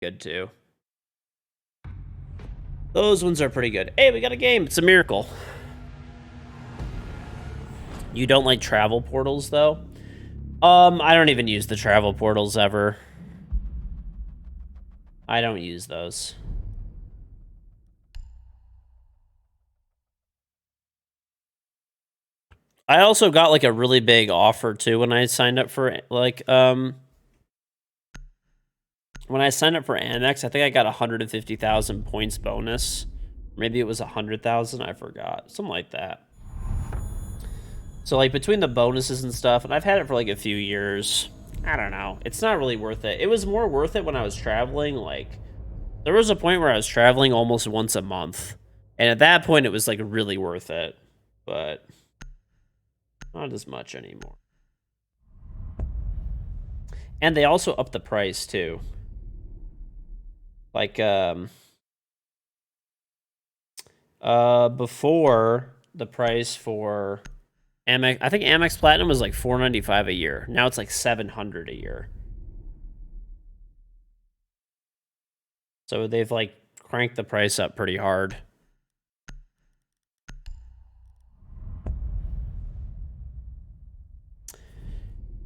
good too. Those ones are pretty good. Hey, we got a game. It's a miracle. You don't like travel portals, though? I don't even use the travel portals ever. I don't use those. I also got, like, a really big offer, too, when I signed up for, like, when I signed up for Amex, I think I got 150,000 points bonus. Maybe it was 100,000, I forgot. Something like that. So, like, between the bonuses and stuff, and I've had it for, like, a few years, I don't know. It's not really worth it. It was more worth it when I was traveling. Like, there was a point where I was traveling almost once a month. And at that point, it was, like, really worth it. But not as much anymore. And they also upped the price, too. Like, before, the price for Amex, I think Amex Platinum was like $495 a year. Now it's like $700 a year. So they've like cranked the price up pretty hard.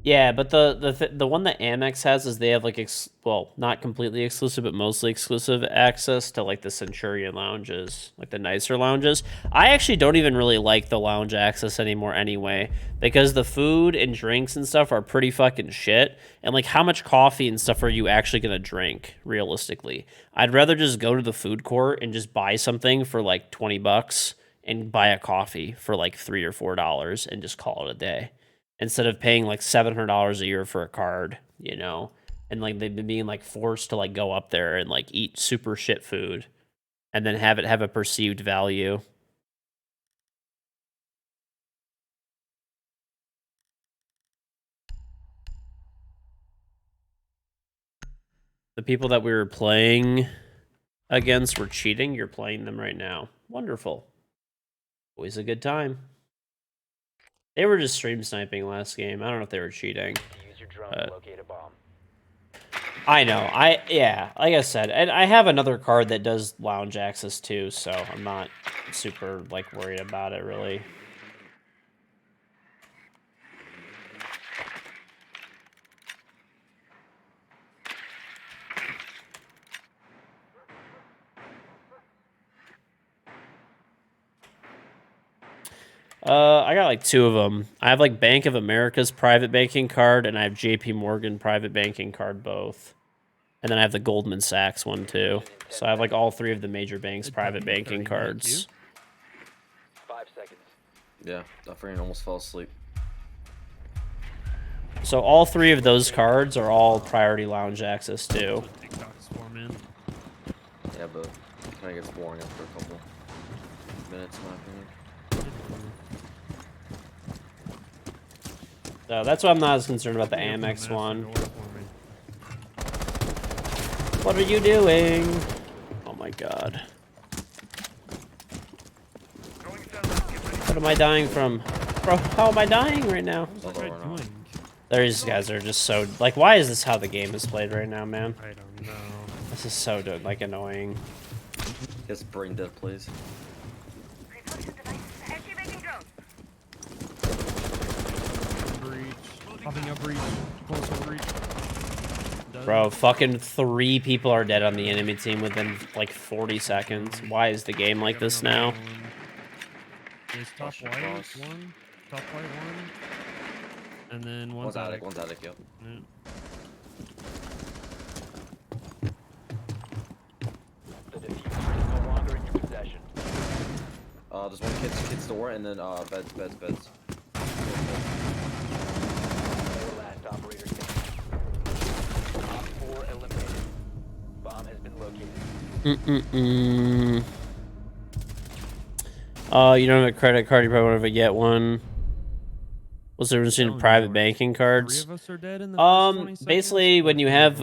Yeah, but the one that Amex has is they have like well, not completely exclusive, but mostly exclusive access to like the Centurion lounges, like the nicer lounges. I actually don't even really like the lounge access anymore anyway, because the food and drinks and stuff are pretty fucking shit. And like, how much coffee and stuff are you actually gonna drink realistically? I'd rather just go to the food court and just buy something for like $20 and buy a coffee for like $3 or $4 and just call it a day, instead of paying like $700 a year for a card, you know? And like they've been being like forced to like go up there and like eat super shit food and then have it have a perceived value. The people that we were playing against were cheating. You're playing them right now. Wonderful. Always a good time. They were just stream sniping last game. I don't know if they were cheating. Use your drone to locate a bomb. I know. Yeah, like I said, and I have another card that does lounge access too, so I'm not super like worried about it really. I got like two of them. I have like Bank of America's private banking card, and I have JP Morgan private banking card both. And then I have the Goldman Sachs one too. So I have like all three of the major banks' private banking cards. 5 seconds. Yeah, Dufferin almost fell asleep. So all three of those cards are all priority lounge access too. Yeah, but it kind of gets boring after a couple minutes, in my opinion. So that's why I'm not as concerned about the Amex one. What are you doing? Oh my god. What am I dying from? Bro, how am I dying right now? These guys are just so... Like, why is this how the game is played right now, man? I don't know. This is so, like, annoying. Yes, brain dead, please. Popping up breach. Close up breach. Bro, fucking 3 people are dead on the enemy team within, like, 40 seconds. Why is the game like this now? There's top white one. Top white one. And then one's attic. One's attic, yep. Yeah. The diffuser is no longer in your possession. There's one kid's door, and then, beds. Last operator standing. Op 4 eliminated. Bomb has been located. You don't have a credit card, you probably won't ever get one. What's the difference between private banking cards? 3 of us are dead in the first 20 seconds? Basically when you have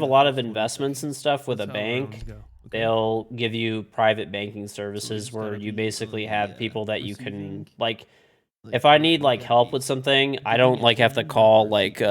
a lot of investments and stuff with a bank, they'll give you private banking services where you basically have people that you can like, if I need like help with something, I don't like have to call like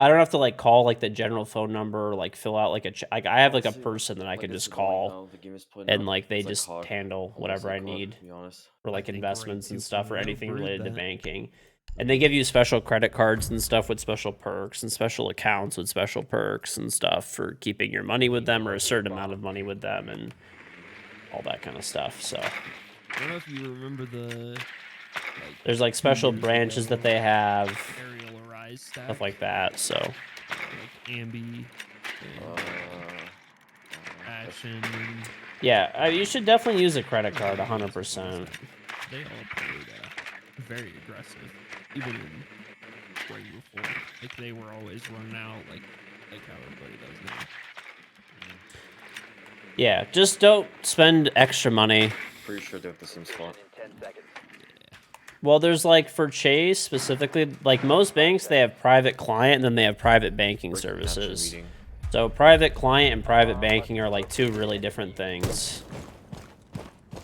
I don't have to like call like the general phone number or like fill out like like I have like a Honestly, person that I can it's just annoying call how the game is put and now. like they It's like just COD, handle almost whatever like I COD, need to be honest. for like think investments Raid and 2 stuff or can anything improve related to that. banking. And they give you special credit cards and stuff with special perks and special accounts with special perks and stuff for keeping your money with them or a certain amount of money with them and all that kind of stuff. So I don't know if you remember the like there's like 2 special years branches that ago, they have, aerial arise stack, stuff like that. So like Ambi and Ashen and yeah, you should definitely use a credit card, They all 100%. played very aggressive, even in regular form. Like they were always running out, like how everybody does now. Yeah, just don't spend extra money. Pretty sure they have the same spot. In 10 seconds. Well, there's like for Chase specifically, like most banks, they have private client and then they have private banking Breaking connection services. meeting. So private client and private banking are like two really different things.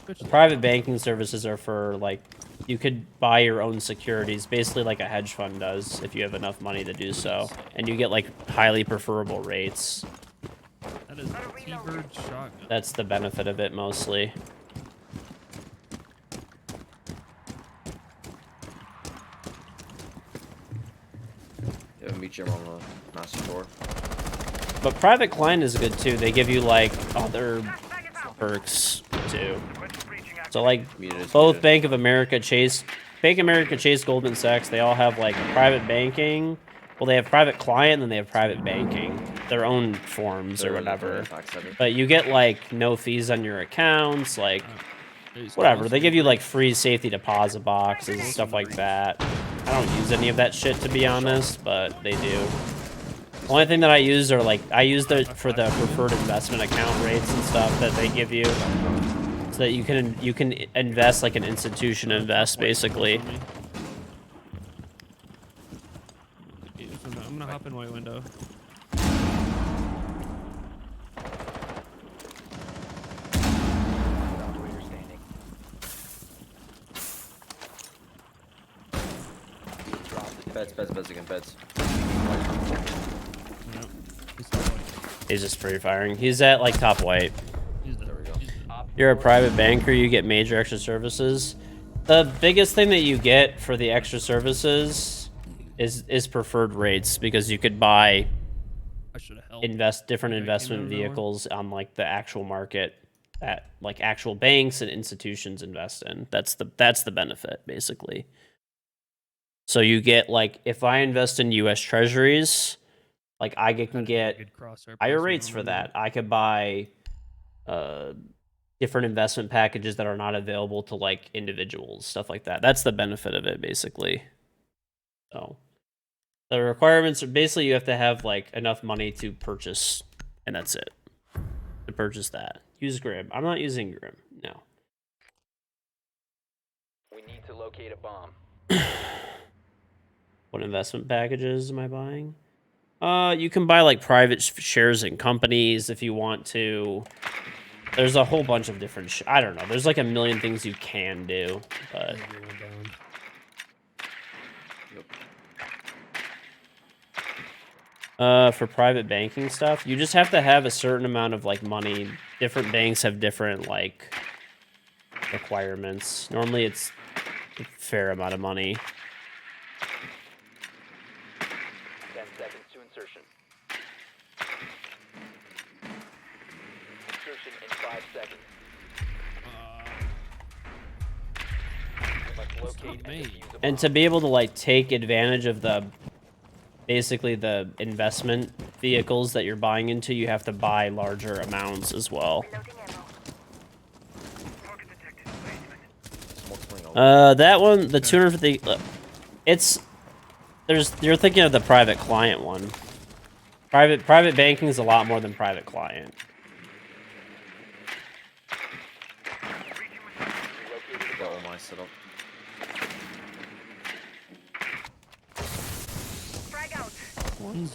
The private banking services are for like you could buy your own securities, basically like a hedge fund does if you have enough money to do so, and you get like highly preferable rates. That is a T-bird shotgun. That's the benefit of it mostly. Yeah, meet you on the master door. But private client is good too. They give you like other perks too. So like both Bank of America, Chase, Goldman Sachs, they all have like private banking. Well, they have private client and then they have private banking, their own forms or whatever. But you get like no fees on your accounts, like whatever. They give you like free safety deposit boxes, stuff like that. I don't use any of that shit to be honest, but they do. The only thing that I use are like I use for the preferred investment account rates and stuff that they give you, so that you can invest like an institution invest basically. I'm gonna hop in white window. Operator standing. Beds again, beds. He's just free firing. He's at like top white. There we go. You're a private banker, you get major extra services. The biggest thing that you get for the extra services is preferred rates, because you could buy different investment vehicles on like the actual market that like actual banks and institutions invest in. That's the benefit basically. So you get like if I invest in US Treasuries, like I can get higher rates for that. I could buy different investment packages that are not available to like individuals, stuff like that. That's the benefit of it basically. So the requirements are basically you have to have like enough money to purchase, and that's it. To purchase that. Use Grim. I'm not using Grim. No. We need to locate a bomb. What investment packages am I buying? You can buy like private shares in companies if you want to. There's a whole bunch of different I don't know. There's like a million things you can do, but for private banking stuff, you just have to have a certain amount of like money. Different banks have different like requirements. Normally it's a fair amount of money. 10 seconds to insertion. Insertion in 5 seconds. You must locate and defuse a And to be able to like take advantage of basically the investment vehicles that you're buying into, you have to buy larger amounts as well. That one, the 250, you're thinking of the private client one. Private banking is a lot more than private client. Got all my setup. One's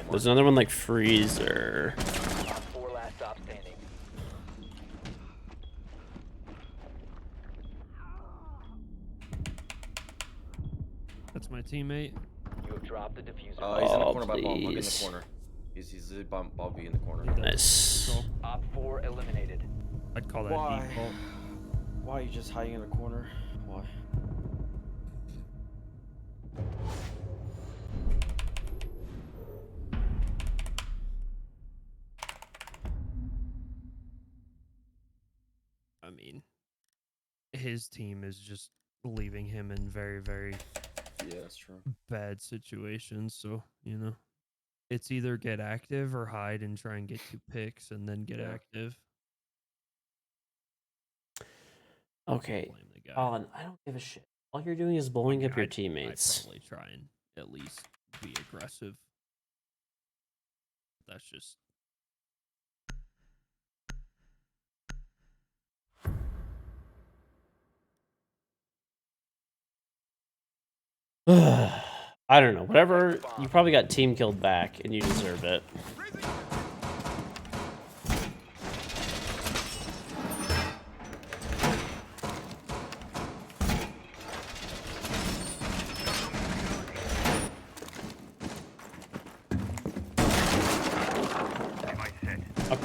mark. There's another one like freezer. Op 4 last stop standing. That's my teammate. You have dropped the diffuser. He's in the Oh, corner by bomb. Look in the please. corner. He's Bobby in the corner. Nice. Control. Op 4 eliminated. I'd call that Why? default. Why are you just hiding in the corner? Why? I mean, his team is just leaving him in very, very Yeah, that's true. bad situations. So, you know, it's either get active or hide and try and get 2 picks and then get Yeah. active. Okay, Blame the guy. Colin, I don't give a shit. All you're doing is blowing up your I'd teammates. probably try and at least be aggressive. That's just I don't know. Whatever. You probably got team killed back, and you deserve it. A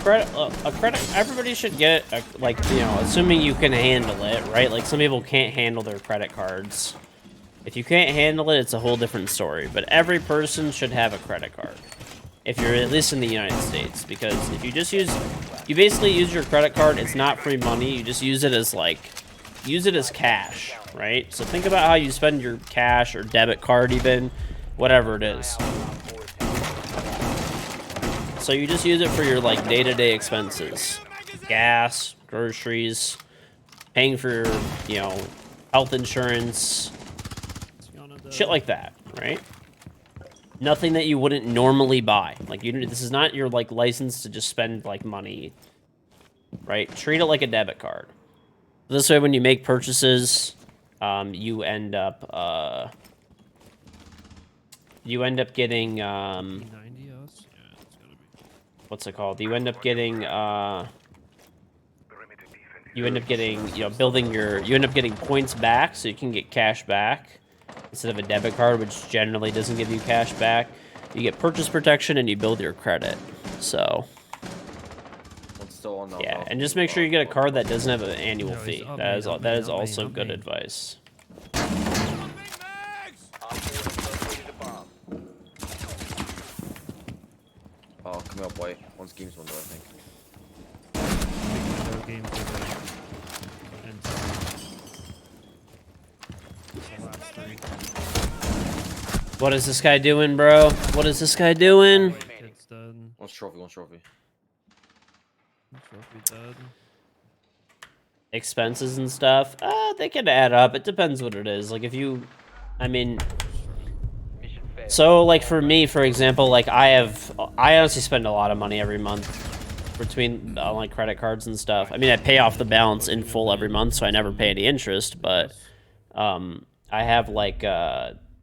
credit. Everybody should get like, you know, assuming you can handle it, right? Like some people can't handle their credit cards. If you can't handle it, it's a whole different story. But every person should have a credit card, if you're at least in the United States, because if you just you basically use your credit card. It's not free money. You just use it as cash, right? So think about how you spend your cash or debit card, even whatever it is. So you just use it for your like day-to-day expenses, gas, groceries, paying for your, you know, health insurance, shit like that, right? Nothing that you wouldn't normally buy. Like this is not your like license to just spend like money, right? Treat it like a debit card. This way, when you make purchases, you end up getting 90 us? Yeah, it's gotta be. what's it called? You end up getting you end up getting points back, so you can get cash back instead of a debit card, which generally doesn't give you cash back. You get purchase protection and you build your credit. So One's still on the yeah, and just make sure you get a card that doesn't have an annual No, he's fee. up That main, is up main, also up good main. advice. Op 4 has located a bomb. Oh, coming up white. One's games window, I think. No game for the end. The last 3. What is this guy doing, bro? What is this guy doing? Kid's dead. One's trophy, one's trophy. Trophy dead. Expenses and stuff, they can add up. It depends what it is. Like if you, I mean, Mission failed. so like for me, for example, like I honestly spend a lot of money every month between like credit cards and stuff. I mean, I pay off the balance in full every month, so I never pay any interest. But I have like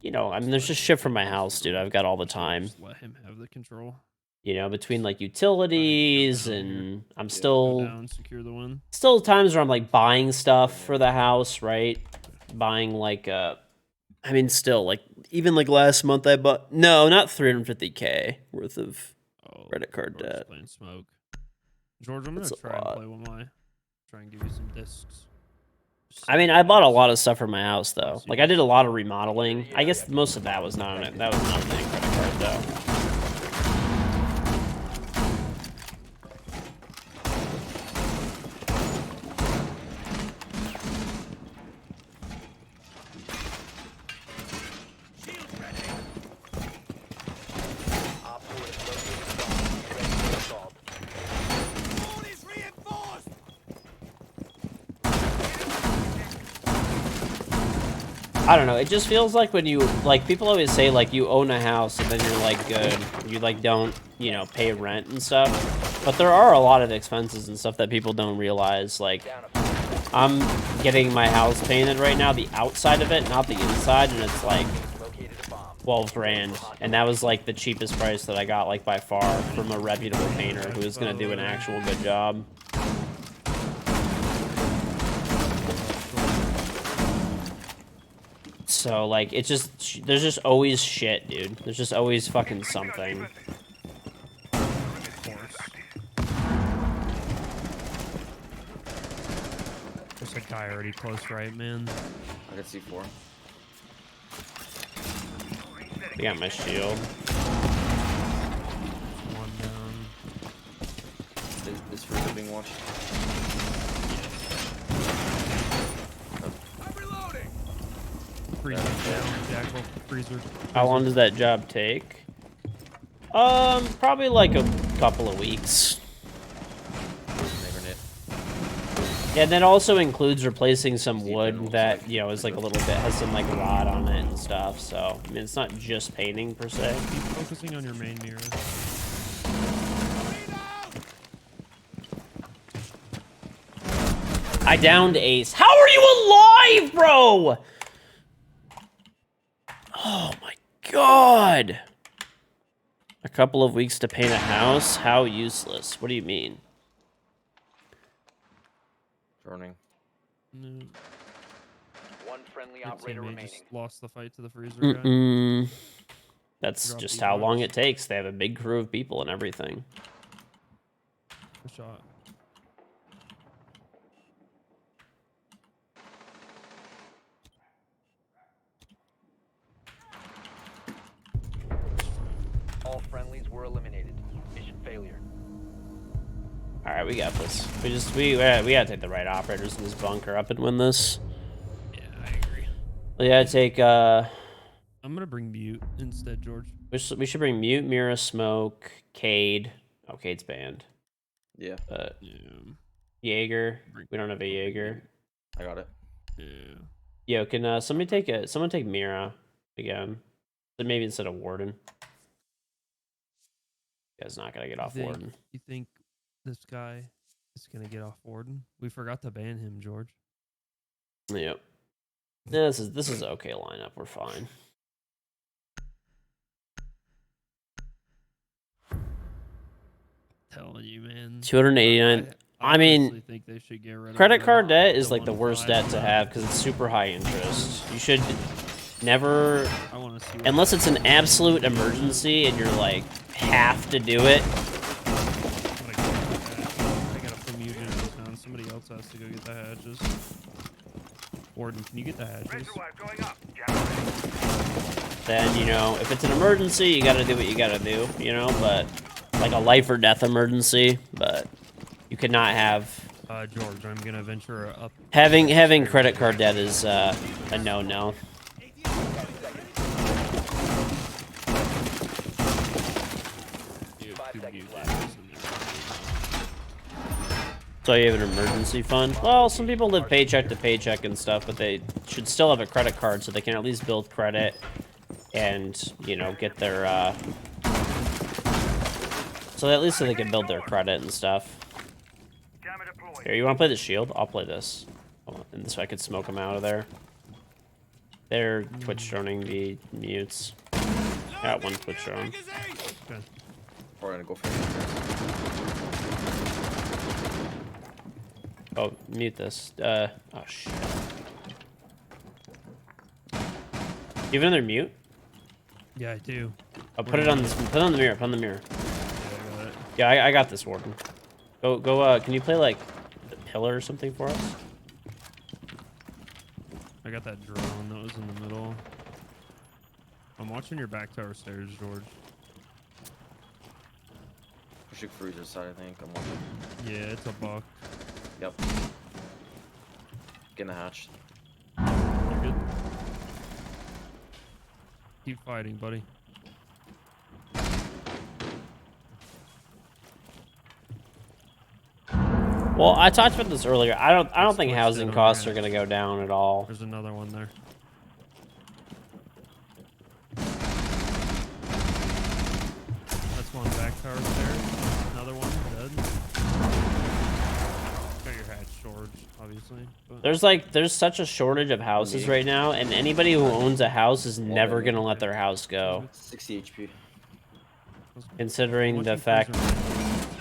you know, I mean, there's just shit from my house, dude. I've got all the time. Just let him have the control. You know, between like utilities and I'm Go still down, secure the one. times where I'm like buying stuff for the house, right? Buying like I mean, still like even like last month I bought not 350K worth of Oh, credit card George's debt. playing smoke. George, I'm gonna That's a try and lot. play with try and give you some discs. I mean, I bought a lot of stuff for my house though. Like I did a lot of remodeling. I guess most of that was not on it. That was not on the credit card though. Op 4 has located a bomb. Ready for assault. I don't know. It just feels like when you like people always say like you own a house and then you're like good. You like don't, you know, pay rent and stuff. But there are a lot of expenses and stuff that people don't realize. Like Down a I'm getting my house painted right now, the outside of it, not the inside, and it's like located a bomb. 12 grand, and that was like the cheapest price that I got, like by far, from a reputable painter who was gonna do an actual good job. So like, it's just there's just always shit, dude. There's just always fucking something. Of course. There's a guy already close right, man. I got C4. I got my shield. One down. Is Freezer being watched? Freezer down, Jackal. Freezer. How long does that job take? Probably like a couple of weeks. Yeah, and that also includes replacing some wood that, you know, is like a little bit, has some like rot on it and stuff. So, I mean, it's not just painting per se. Keep focusing on your main mirror. I downed Ace. How are you alive, bro? Oh my god. A couple of weeks to paint a house? How useless. What do you mean? Turning. No. One friendly Your operator teammate remaining. just lost the fight to the Freezer guy. Mm-mm. That's Drop just these how long rocks. it takes. They have a big crew of people and everything. Good shot. All friendlies were eliminated. Mission failure. All right, we got this. We gotta take the right operators in this bunker up and win this. Yeah, I agree. We gotta take I'm gonna bring Mute instead, George. we should bring Mute, Mira, Smoke, Cade. Oh, Cade's banned. Yeah, Yeah. Jaeger. We don't have a Jaeger. I got it. Yeah. Yo, can somebody take Mira again? But maybe instead of Warden. Guy's not gonna get off Warden. You think this guy is gonna get off Warden? We forgot to ban him, George. Yep. Yeah, this is okay lineup. We're fine. Telling you, man. 289. I mean, honestly think they should get rid of Credit the- card debt the is like the worst 1.5. debt to have because it's super high interest. You should never, I want to see. What unless it's an absolute emergency and you're like have to do it. I got a Bermuda in town. Somebody else has to go get the hatches. Warden, can you get the hatches? Then you know if it's an emergency, you got to do what you got to do. You know, but like a life or death emergency, but you could not have. George, I'm gonna venture up. Having credit card debt is a no-no. So you have an emergency fund? Well, some people live paycheck to paycheck and stuff, but they should still have a credit card so they can at least build credit and, you know, get their, so at least so they can build their credit and stuff. Here, you want to play the shield? I'll play this. And this way I could smoke them out of there. They're Twitch droning the mutes. Got one Twitch drone. Okay. We're gonna go for it. Oh, mute this. Oh shit. You have another mute? Yeah, I do. Oh, put it on this. Put it on the mirror. Put it on the mirror. Yeah, I got it. Yeah, I got this, Warden. Go. Can you play like the pillar or something for us? I got that drone that was in the middle. I'm watching your back tower stairs, George. Pushing Freezer side, I think. I'm watching. Yeah, it's a buck. Yep. Get in the hatch. You're good. Keep fighting, buddy. Well, I talked about this earlier. I don't think Switch housing that on costs your are gonna go down at all. There's another one there. That's one back tower stairs. Another one dead. Got your hatch. George, obviously. But There's such a shortage of houses meeting. right now, and anybody who owns a house is never meeting. gonna let their house go, 60 HP. considering What's the your fact. freezer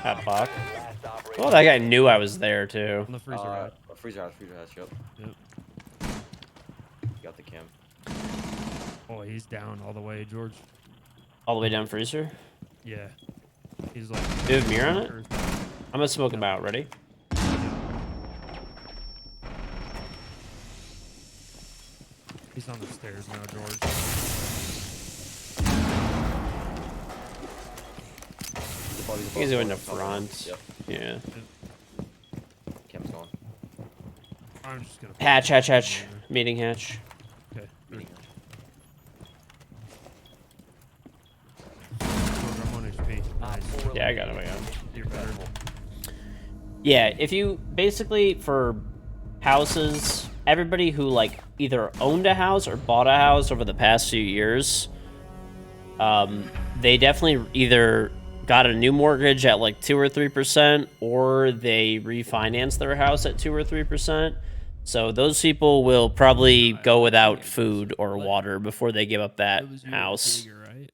God, fuck. Last operator Oh, that guy knew I was there too. on the freezer rack? Freezer hatch, yep. Yep. Got the cam. Oh, he's down all the way, George. All the way down freezer. Yeah. He's like. Do you have mirror on it? Earth. I'm gonna smoke him out. Ready? He's on the stairs now, George. The body's above, He's going to top of the front. Yep. Yeah. Cam's gone. I'm just gonna. Hatch. Meeting hatch. Okay. Meeting George, I'm on HP. Nice. Yeah, I got him. You're better. Yeah, if you basically for houses, everybody who like either owned a house or bought a house over the past few years, they definitely either got a new mortgage at like 2 or 3%, or they refinanced their house at 2 or 3%. So those people will probably go without food or water before they give up that It was you, house. Digger, right?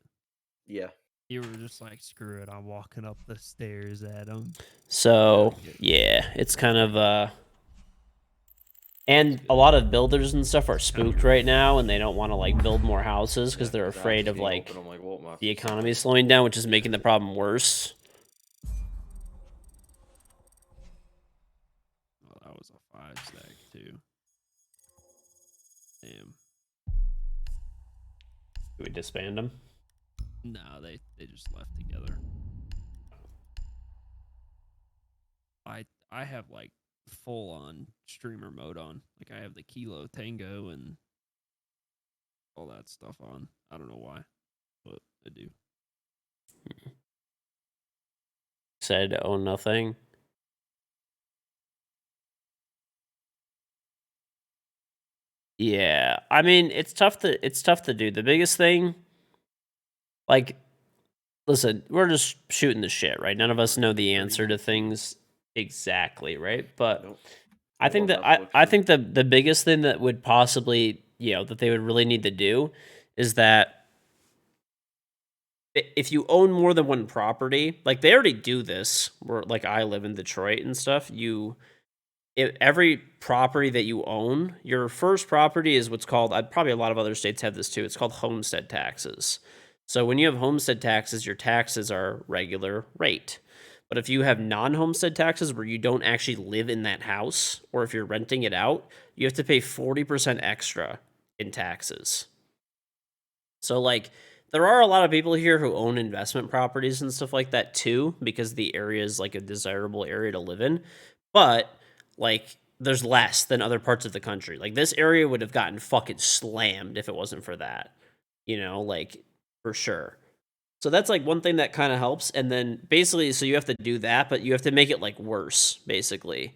Yeah. You were just like, screw it. I'm walking up the stairs at him. So yeah, it's kind of and a lot of builders and stuff are spooked right now, and they don't want to like build more houses because they're afraid of like the economy slowing down, which is making the problem worse. Oh, that was a 5 stack too. Damn. Do we disband them? No, they just left together. I have like full on streamer mode on. Like I have the Kilo Tango and all that stuff on. I don't know why, but I do. Excited to own nothing. Yeah, I mean it's tough to do. The biggest thing, like, listen, we're just shooting the shit, right? None of us know the answer to things exactly, right? But Nope. I think Well, that that's I think the biggest thing that would possibly, that they would really need to do is that if you own more than one property, like they already do this, where like I live in Detroit and stuff, every property that you own, your first property is what's called, probably a lot of other states have this too, it's called homestead taxes. So when you have homestead taxes, your taxes are regular rate. But if you have non-homestead taxes where you don't actually live in that house, or if you're renting it out, you have to pay 40% extra in taxes. So like there are a lot of people here who own investment properties and stuff like that too, because the area is like a desirable area to live in. But like there's less than other parts of the country. Like this area would have gotten fucking slammed if it wasn't for that. Like for sure. So that's like one thing that kind of helps. And then basically, so you have to do that, but you have to make it like worse, basically.